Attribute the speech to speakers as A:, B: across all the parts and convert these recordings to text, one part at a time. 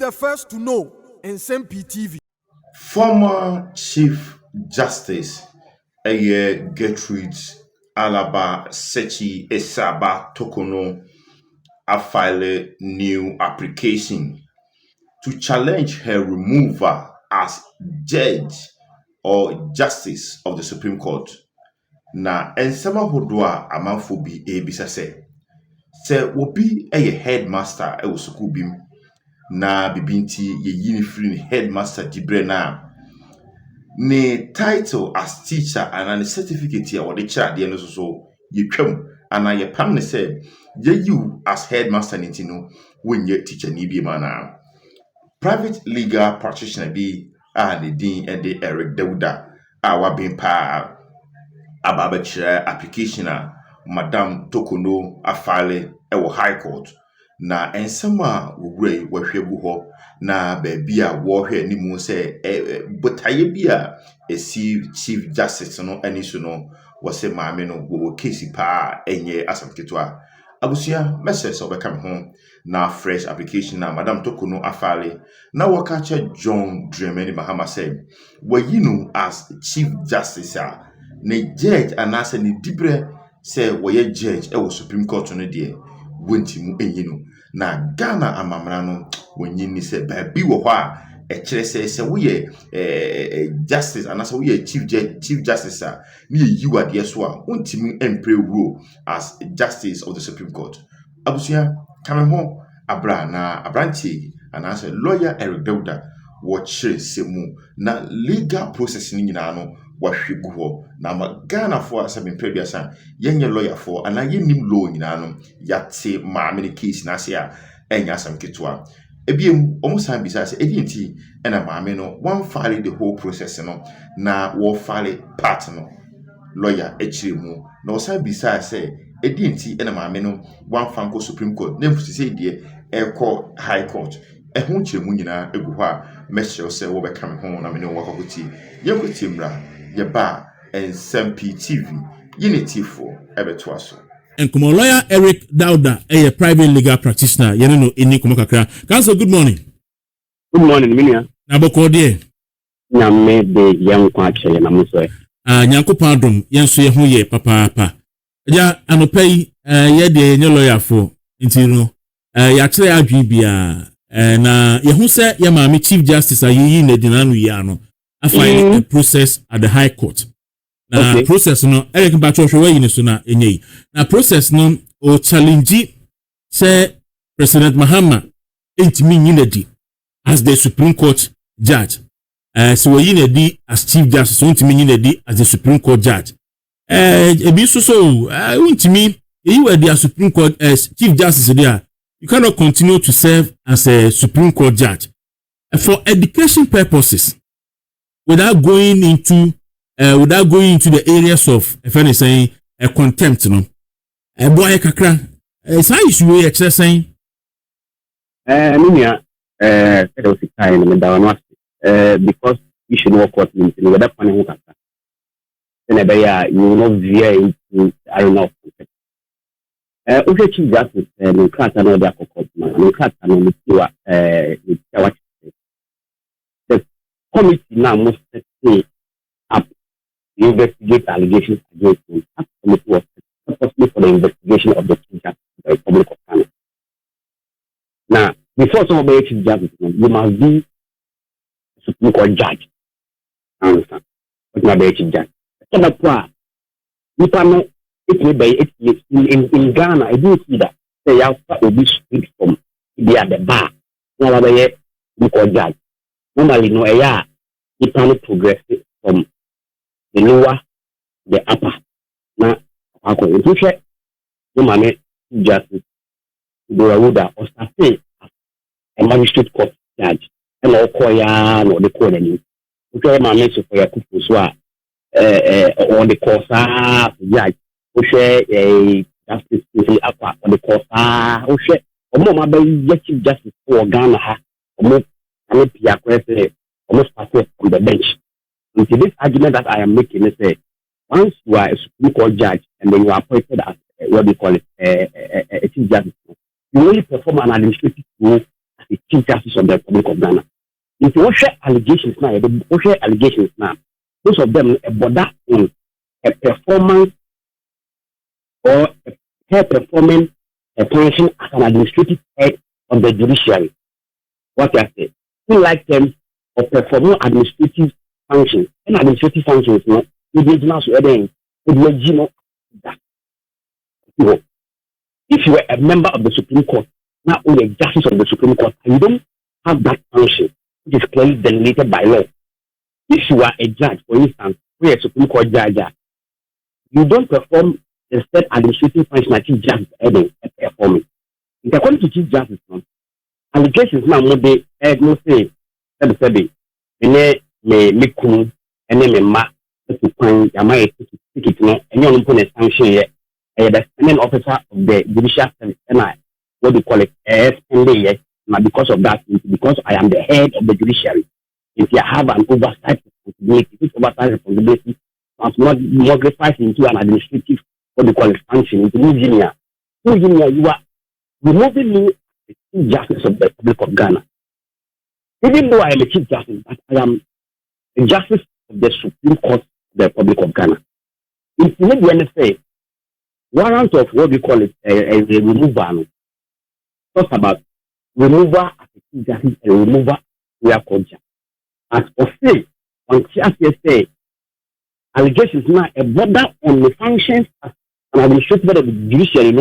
A: the first to know. Nsem-Pii TV.
B: Former Chief Justice Gertrude Alaba Sechi Esaba Torkornoo filed new application to challenge her removal as judge or justice of the Supreme Court. Na ensema hodwa amanfo bi ebisa se obi headmaster e wo school bim na bibinti ye yini free headmaster dibre na ne title as teacher and the certificate here or the child de no so ye twam ana ye pam ne say ye you as headmaster nintino when ye teacher ni bi mana private legal practitioner bi the dean and the Eric Dauda wa bin pa ababachira application a Madam Torkornoo afile ewo High Court na ensema wugre wahwebu ho na baby a wo hwe ni mu se botaye bia esi Chief Justice no aniso no wose maame no wo case pa enye asamketo abusia message obeka me ho na fresh application na Madam Torkornoo afile na wakacha John Dramani Mahama say wayinu as Chief Justice ne judge anase ne dibre say woye judge e wo Supreme Court no de wontimu enyino na Ghana amamra no wonyini say baabi wo ho a kire say woye justice anase woye chief justice ne yiwu ade so a wontimu empre rule as justice of the Supreme Court abusia kame ho abra na abranchi anase lawyer Eric Dauda wo chire semu na legal process ni nyina no wahwegu ho na Ghana for asabin prebiasa yenye lawyer for ana yenim law nyina no yate maame case na se a enya asam ketwa ebiem omusan bisa se edinti ena maame no one file the whole process no na wo file part no lawyer echiremu na osan bisa se edinti ena maame no one fanko Supreme Court na mfusi se die eko High Court ehun chiremu nyina egu ho a mesho se wo beka me ho na me ne wo akoti yekoti mra yeba Nsem-Pii TV unity for ebeto aso
C: Nkomo lawyer Eric Dauda a private legal practitioner yene no eni komo kakra counsel good morning
D: minia
C: na boko de
D: na me de yankwa akye na muso
C: nyankopon adom yenso ye ho ye papa ja anopai ye de ye lawyer for ntino ya kire adwi bia na ye hu se ye maame chief justice ayi na dinanu ya no a process at the High Court. Na process no Eric Bacho we yin so na enye. Na process no o challenge say President Mahama intimi nyinadi as the Supreme Court judge. So we yinadi as Chief Justice so intimi nyinadi as the Supreme Court judge. Ebi so intimi you were the Supreme Court as Chief Justice there. You cannot continue to serve as a Supreme Court judge. For education purposes without going into the areas of if any saying a contempt no boy kakra say issue we exercising
D: minia time because you should work out in whether funny who can you will not veer into I don't know Chief Justice no can't another no can't committee now must stay up to investigate allegations against him. That committee was purposely for the investigation of the Chief Justice of the Republic of Ghana. Now, before some of the Chief Justice, you must be a Supreme Court judge. I understand. But not the Chief Justice. So that's why you cannot. In Ghana, I do see that they have to be strict from the bar. No other Supreme judge. Normally, no, you cannot progress from the lower to the upper. Now, I'm going to check the money justice to or stay a magistrate court judge and all Koya or the court. Okay, my message for your Kupuswa on the course judge. Okay, a justice to the upper on the course. Okay, or more, my justice for Ghana or almost passed on the bench. And to this argument that I am making is say once you are a Supreme Court judge and then you are appointed as what they call it a Chief Justice, you only perform an administrative role as the Chief Justice of the Republic of Ghana. If you share allegations now, most of them a border on a performance or a performing a function as an administrative head of the judiciary. What I say, in like terms of performing administrative functions, and administrative functions, no, if you were a member of the Supreme Court, not only a justice of the Supreme Court, and you don't have that function, which is clearly delineated by law. If you are a judge, for instance, you're a Supreme Court judge, you don't perform the state administrative function that Chief Justice is performing. According to Chief Justice, allegations now no say me kum ene me ma to kwan yama ticket no enye on put sanction here the standing officer of the judicial service and what they call it SND because of that, because I am the head of the judiciary, if you have an oversight responsibility, this oversight responsibility must not modified into an administrative what they call it function into engineer. You are removing me as the Chief Justice of the Republic of Ghana. Even though I am a Chief Justice, but I am a Justice of the Supreme Court of the Republic of Ghana. If you make the NSA warrant of what we call it a removal, talk about removal as a Chief Justice and removal we are culture. As of say, on say allegations now a border on the functions as an administrative of the judiciary,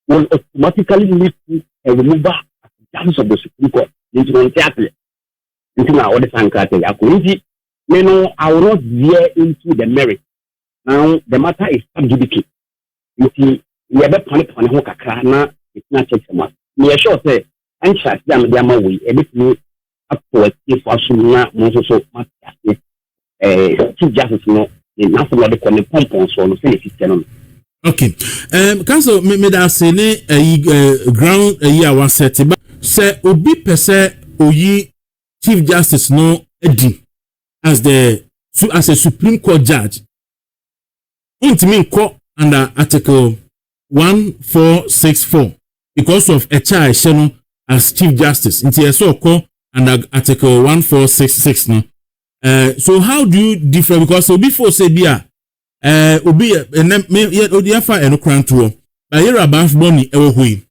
D: will automatically lead to a removal as a Justice of the Supreme Court. I will not veer into the merit. Now the matter is sub judice. You see, we have a panic on the Kakana, it's not check so much. Me sure say, and chat them way, a bit new up to a chief for so much Chief Justice, nothing what they call the pompons or the system.
C: Okay. Council made us say ground a year was set, but say obi pese oyi Chief Justice no edi as a Supreme Court judge. Intimi ko under Article 1464 because of a h0t as Chief Justice. Inti so ko under Article 1466 no. So how do you differ? Because before say bia obi odi afa enokran to ayera banf boni ewo hui.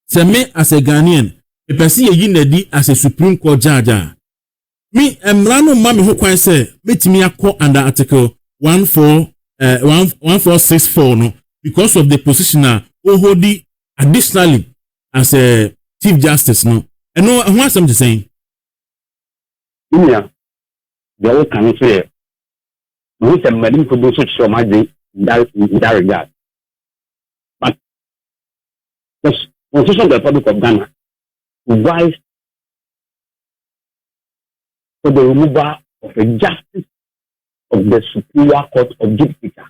C: Se me as a Ghanaian, a person ye nedi as a Supreme Court judge. Me emrano mami ho kwan say metimi akọ under Article 1464 no because of the position ohodi additionally as a Chief Justice no. And no who has something to say?
D: Yeah. The whole can say we can madam for those so much in that regard. But the Constitution of the Republic of Ghana provides for the removal of a Justice of the Superior Court of Judicial.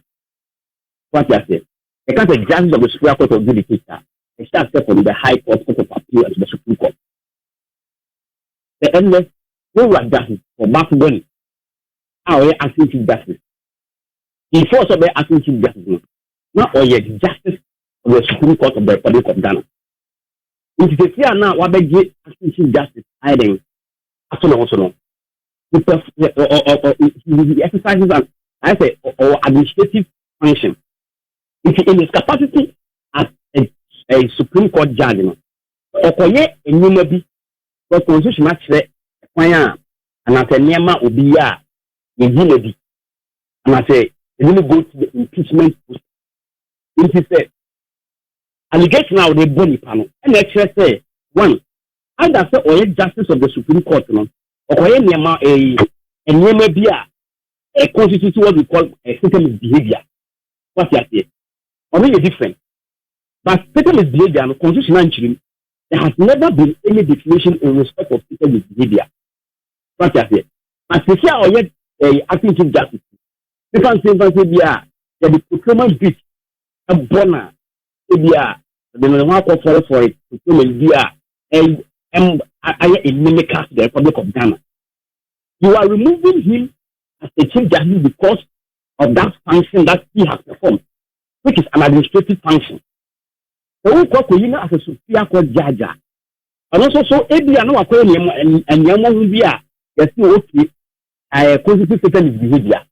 D: What I say? They can't say Justice of the Superior Court of Judicial. They start from the High Court, Court of Appeal, and the Supreme Court. The endless no justice for backbone. Our acting Chief Justice. He force of the acting Chief Justice. Not or yet Justice of the Supreme Court of the Republic of Ghana. If you see now what they get acting Chief Justice hiding, also no. He exercises an I say or administrative function. If in his capacity as a Supreme Court judge, okoye enyuma bi for constitution actually kwanya and as a nema obiya yedi and I say really go to the impeachment process. It is said allegation now they body panel and actually say one either say or Justice of the Supreme Court no okoye nema a nema bia a constitute what we call a system behavior. What you say only different. But system behavior and constitutional there has never been any definition in respect of system behavior. What I say, but if you are yet acting Chief Justice, you can say that the procurement bit a bona, the one call for it, procurement via a mimic the Republic of Ghana. You are removing him as a Chief Justice because of that function that he has performed, which is an administrative function. The whole court as a Superior Court judge, And also, so Abia no aquarium and Yamobia, yes, okay, constitutional system is behavior.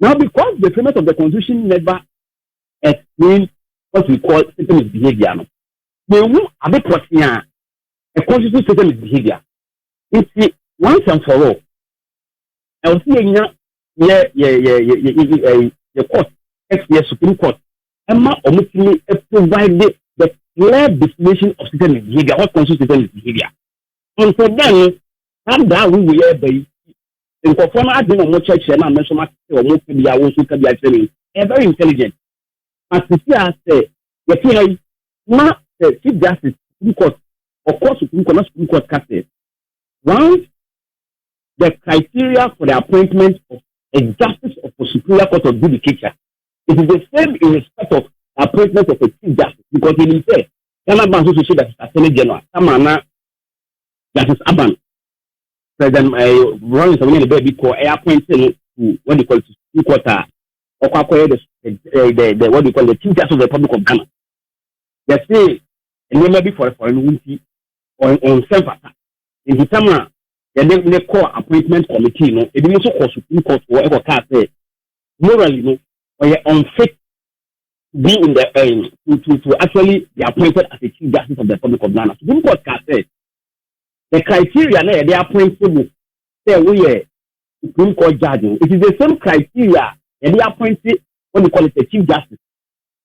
D: Now, because the framework of the Constitution never explains what we call system is behavior, they will have a constitutional system is behavior. It's once and for all. I was saying, the court, Supreme Court, Emma omittingly provided the clear definition of system is behavior, what constitutes system is behavior. And so then, that we will be in conform as in a church and I mentioned or most of the hours who can be actually very intelligent. As the say, the not the Chief Justice Supreme Court, of course, Supreme Court, not Supreme Court cases. Once the criteria for the appointment of a justice of the Superior Court of Judicature, it is the same in respect of the appointment of a Chief Justice, because it is said, Ghana Bank also that Attorney General, Samana Justice Aban, President Ronald Samani, the baby called appointed to what they call Supreme Court, or the what they call the Chief Justice of the Republic of Ghana. They say, and they may be for a foreign on Nsem-Pii. In the time, they call appointment committee, no, it also called Supreme Court or whatever cast say, morally, no, or you're unfit to be in the to actually be appointed as a Chief Justice of the Republic of Ghana. Supreme Court cast said the criteria they appointed say we are Supreme Court judging. It is the same criteria they appointed what they call it a Chief Justice.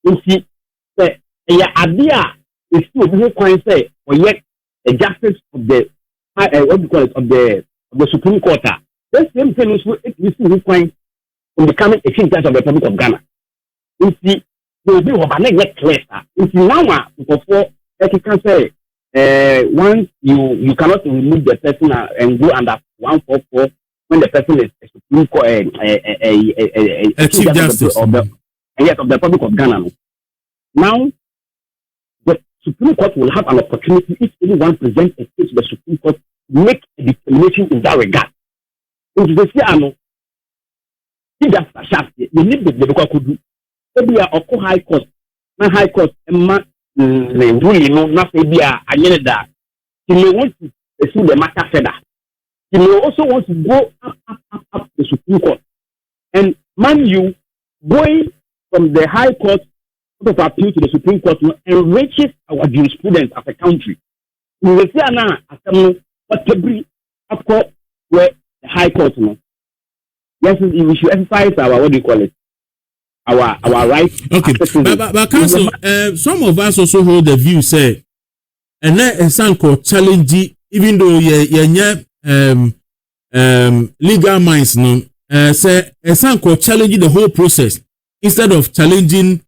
D: You see, say idea is still who can say or yet a justice of the what we call it of the Supreme Court. The same thing is who can from becoming a Chief Justice of the Republic of Ghana. You see, there will be what I get clear. You see now before that you can say once you cannot remove the person and go under 144 when the person is a Supreme Court a Chief Justice of the Republic of Ghana. Now the Supreme Court will have an opportunity if anyone presents a case to the Supreme Court to make a determination in that regard. If they say, that's a shaft, you need the local could do. Maybe a high court, not high court, and not really not maybe a that. He may want to pursue the matter further. He may also want to go up the Supreme Court. And man, you going from the High Court of appeal to the Supreme Court enriches our jurisprudence as a country. We will see now what every of course where the High Court yes, we should exercise our what do you call it? Our rights.
C: Okay, but counsel, some of us also hold the view say, and then a son called challenge, even though legal minds no say a son called challenging the whole process instead of challenging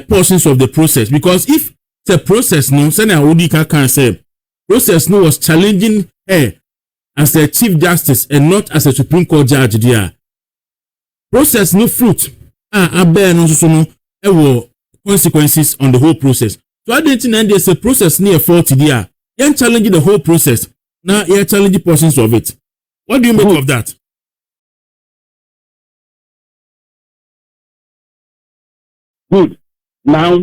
C: portions of the process, because if the process no, say na Odika can say process no was challenging her as a Chief Justice and not as a Supreme Court judge there. Process no fruit. Bear no so no consequences on the whole process. So I didn't know there's a process near 40 there. You're challenging the whole process. Now you're challenging portions of it. What do you make of that?
D: Good. Now,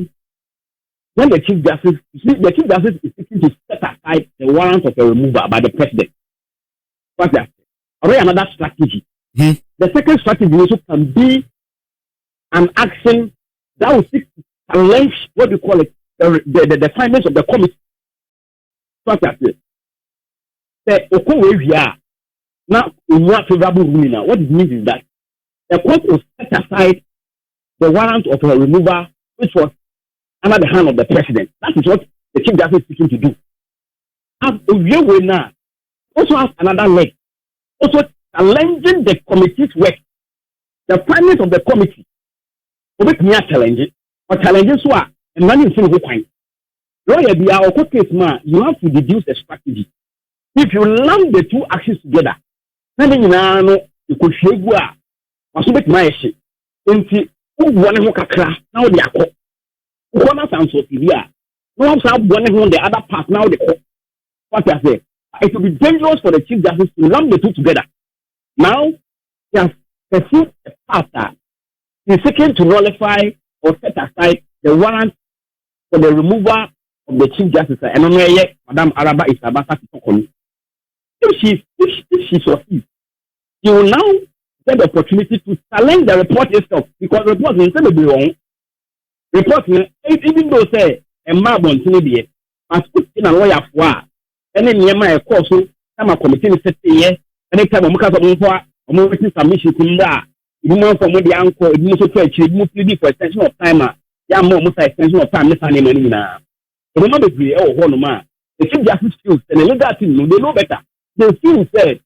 D: when the Chief Justice, the Chief Justice is seeking to set aside the warrant of a removal by the President. What's that? Already another strategy. The second strategy also can be an action that will seek to challenge what we call it the findings of the committee. What's that? Now, in your favorable ruling now, what it means is that the court will set aside the warrant of a removal, which was under the hand of the President. That is what the Chief Justice is seeking to do. As a now also has another leg, also challenging the committee's work, the findings of the committee. Challenge it, or challenges who are and money in single point. Lawyer, be our court case, man, you have to deduce a strategy. If you lump the two actions together, then you know you could share or so my shit. Into one who can now they are caught. One sounds so severe. No one have one on the other part now they caught. What I say, it will be dangerous for the Chief Justice to lump the two together. Now, he has pursued a path that is seeking to nullify or set aside the warrant for the removal of the Chief Justice, and on Madam Araba is about Torkornoo. If she succeeds, she will now get the opportunity to challenge the report itself, because the report is going to be wrong. Report, even though say a marbon to must put in a lawyer for and then Yama course, some committee is here, and anytime I'm making submission to that. You know, from the uncle, you must for extension of time. Yeah, more extension of time. Listen, money now. So the number three, the Chief Justice feels and the legal team, they know better. They feel said,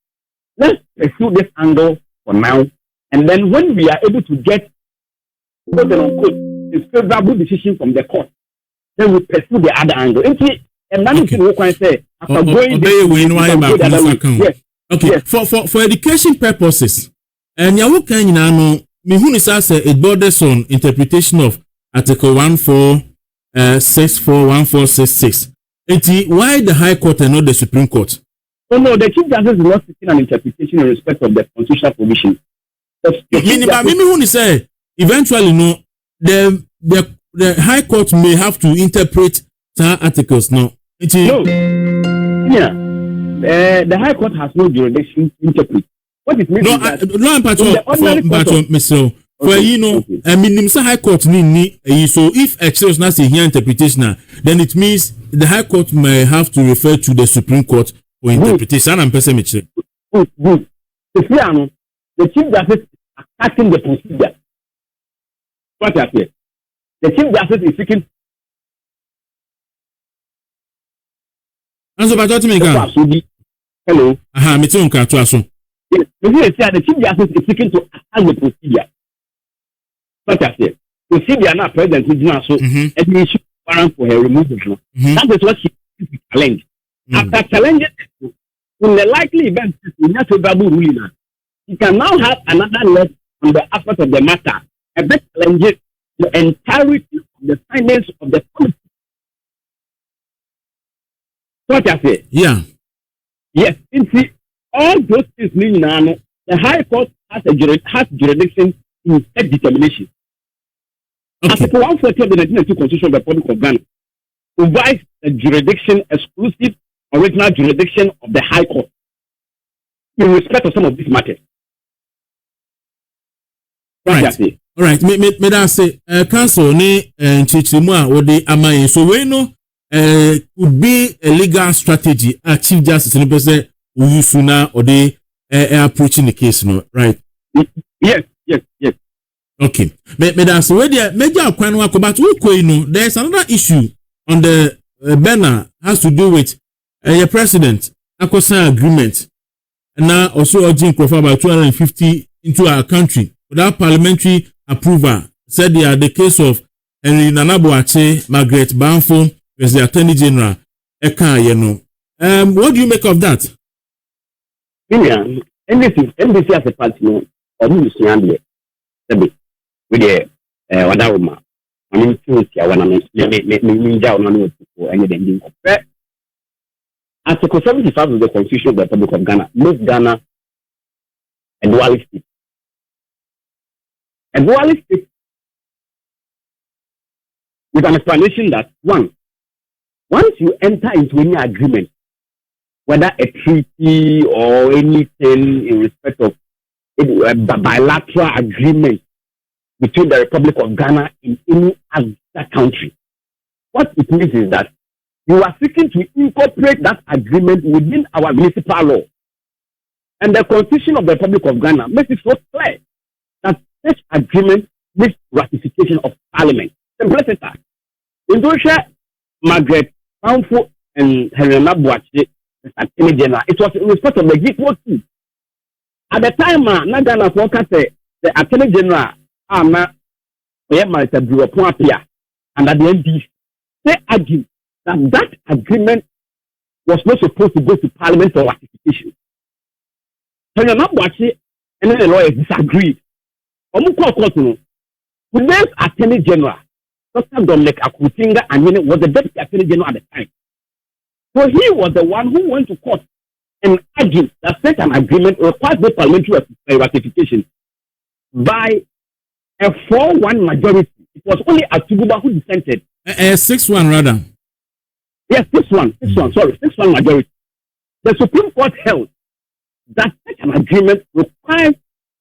D: let's pursue this angle for now, and then when we are able to get a favorable decision from the court, then we pursue the other angle. And that is what I say. After going
C: yes. Okay, yes. For education purposes, and you can know me who is as it borders on interpretation of Article 1464 1466. Why the High Court and not the Supreme Court?
D: Oh no, the Chief Justice is not seeking an interpretation in respect of the constitutional provision.
C: Eventually, no, the High Court may have to interpret some articles. No,
D: the High Court has no jurisdiction to interpret. What it means
C: Mr. For you know, I mean, High Court need so if excels not say here interpretation, then it means the High Court may have to refer to the Supreme Court for interpretation. I'm pessimistic.
D: The Chief Justice is attacking the procedure. What I say? The Chief Justice is seeking.
C: Answer by hello. Me too.
D: The Chief Justice is seeking to attack the procedure. What I say? Procedure now, President so and we issue warrant for her removal. That is what she challenged. After challenging it, in the likely event, not favorable ruling, he can now have another leg on the aspect of the matter, and that challenges the entirety of the findings of the policy. What I say?
C: Yeah.
D: Yes, see, all those things mean now the High Court has jurisdiction in self determination. Article 140 of the 1992 Constitution of the Republic of Ghana provides the jurisdiction, exclusive original jurisdiction of the High Court in respect of some of these matters.
C: Right. All right. Me that say council ni chichimua wode amaye. So we know could be a legal strategy. Chief Justice in person who use now or they approaching the case, no, right?
D: Yes.
C: Okay. Me that say we there major kwan wa ko but we know there's another issue on the banner has to do with your president akosan agreement and now also urging for about 250 into our country without parliamentary approval. Said they are the case of Henry Nanabuache, Margaret Banfo, as the Attorney General. What do you make of that?
D: NBC as a party, no, or Ministry with the Wadaruma. I mean, Article 75 of the Constitution of the Republic of Ghana makes Ghana a dualist state. A dualist state with an explanation that once you enter into any agreement, whether a treaty or anything in respect of a bilateral agreement between the Republic of Ghana and any other country, what it means is that you are seeking to incorporate that agreement within our municipal law. And the Constitution of the Republic of Ghana makes it so clear that such agreement needs ratification of Parliament. Simplicity. In Judicial, Margaret Banfo and Helena Boache, as Attorney General, it was in respect of the G4. At the time, Ghana forecast the Attorney General, Anna, Marita Bureau, and at the NDC, they argued that agreement was not supposed to go to Parliament for ratification. Helena Boache and then the lawyers disagreed. Today's Attorney General, Dr. Dominic Akutinga and was the Deputy Attorney General at the time. So he was the one who went to court and argued that such an agreement requires the parliamentary ratification by a 4-1 majority. It was only Atuguba who dissented.
C: 6-1 rather.
D: Yes, 6-1, sorry, 6-1 majority. The Supreme Court held that such an agreement requires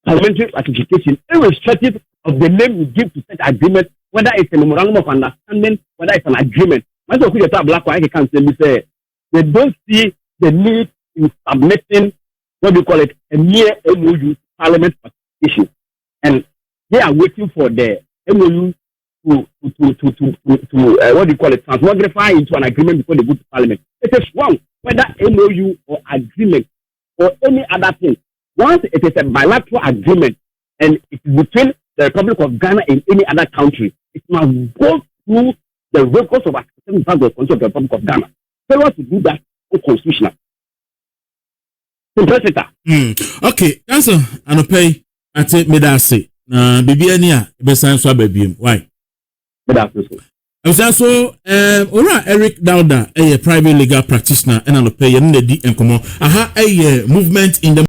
D: parliamentary ratification, irrespective of the name you give to such agreement, whether it's a memorandum of understanding, whether it's an agreement. They don't see the need in submitting what we call it a mere MOU parliament ratification, and they are waiting for the MOU to what do you call it, transmogrify into an agreement before they go to parliament. It is wrong whether MOU or agreement or any other thing. Once it is a bilateral agreement and it is between the Republic of Ghana and any other country, it must go through the records of acceptance by the Constitution of the Republic of Ghana. Failure to do that is constitutional.
C: Okay, answer Anopei at Medase. Bibiania, Bessan Swababim. Why? Also, Eric Dowda, a private legal practitioner, and Anopei, and the D and Common. Aha, a movement in the